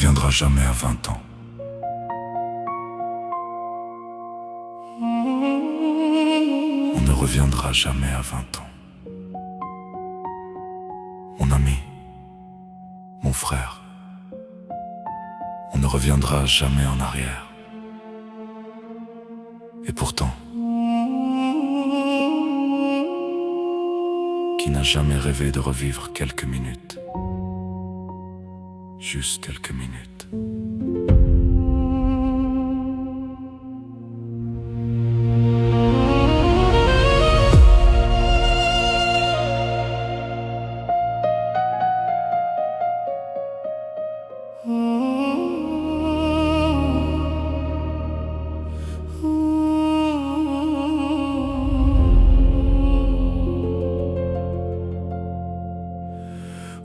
reviendra jamais à 20 ans. On ne reviendra jamais à 20 ans. Mon ami, mon frère, on ne reviendra jamais en arrière. Et pourtant, qui n'a jamais rêvé de revivre quelques minutes? Juste quelques minutes.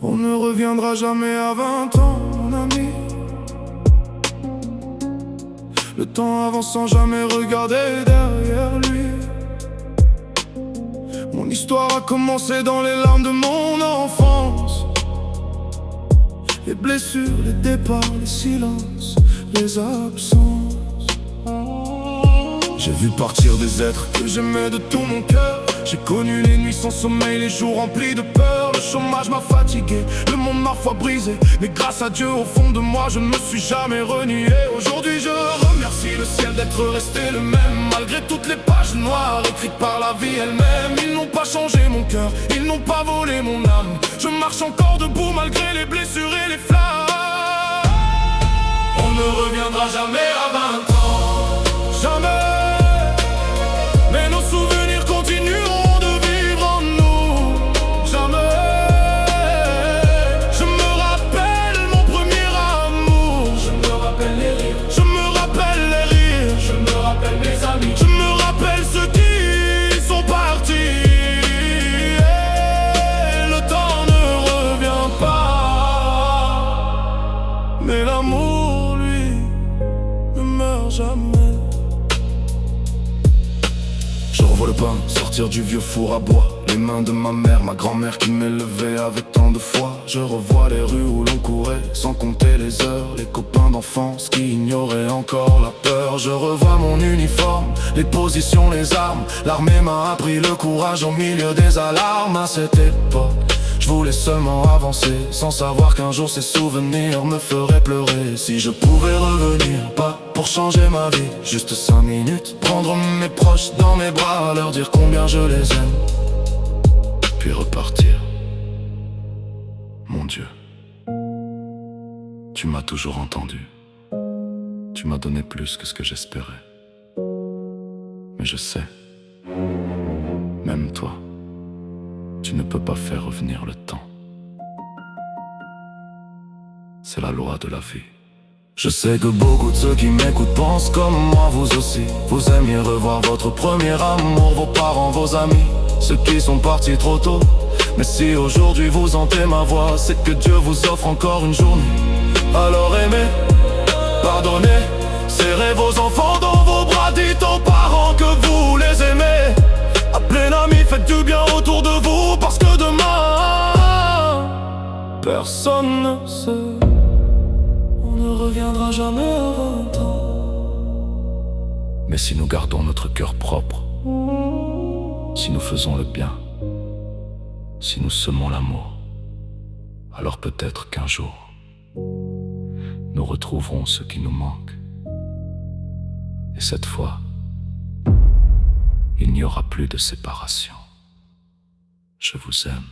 On ne reviendra jamais à 20 ans, mon ami. Le temps avance sans jamais regarder derrière lui. Mon histoire a commencé dans les larmes de mon enfance. Les blessures, les départs, les silences, les absences. J'ai vu partir des êtres que j'aimais de tout mon cœur. J'ai connu les nuits sans sommeil, les jours remplis de peur. Le chômage m'a fatigué, le monde m'a foi brisé. Mais grâce à Dieu, au fond de moi, je ne me suis jamais renié. Aujourd'hui, je remercie le ciel d'être resté le même. Malgré toutes les pages noires écrites par la vie elle-même. Ils n'ont pas changé mon cœur, ils n'ont pas volé mon âme. Je marche encore debout malgré les blessures et les flammes. On ne reviendra jamais à 20 ans, jamais. Mais nos souvenirs continueront de vivre en nous. Jamais. Je me rappelle mon premier amour. Je me rappelle les rires. Je me rappelle les rires. Je me rappelle mes amis. Je me rappelle ceux qui sont partis. Et le temps ne revient pas. Mais l'amour, lui, ne meurt jamais. Je revois le pain sortir du vieux four à bois. Les mains de ma mère, ma grand-mère qui m'élevait avec tant de foi. Je revois les rues où l'on courait sans compter les heures. Les copains d'enfance qui ignoraient encore la peur. Je revois mon uniforme, les positions, les armes. L'armée m'a appris le courage au milieu des alarmes. À cette époque, je voulais seulement avancer, sans savoir qu'un jour ces souvenirs me feraient pleurer. Si je pouvais revenir, pas pour changer ma vie, juste 5 minutes, prendre mes proches dans mes bras, leur dire combien je les aime, puis repartir. Mon Dieu, tu m'as toujours entendu. Tu m'as donné plus que ce que j'espérais. Mais je sais, même toi, tu ne peux pas faire revenir le temps. C'est la loi de la vie. Je sais que beaucoup de ceux qui m'écoutent pensent comme moi, vous aussi. Vous aimiez revoir votre premier amour, vos parents, vos amis, ceux qui sont partis trop tôt. Mais si aujourd'hui vous entendez ma voix, c'est que Dieu vous offre encore une journée. Alors aimez, pardonnez, serrez vos enfants dans vos bras, dites aux parents que vous les aimez. Appelez l'ami, faites du bien autour de vous, parce que demain, personne ne sait. On ne reviendra jamais à 20 ans. Mais si nous gardons notre cœur propre, si nous faisons le bien, si nous semons l'amour, alors peut-être qu'un jour, nous retrouverons ce qui nous manque. Et cette fois, il n'y aura plus de séparation. Je vous aime.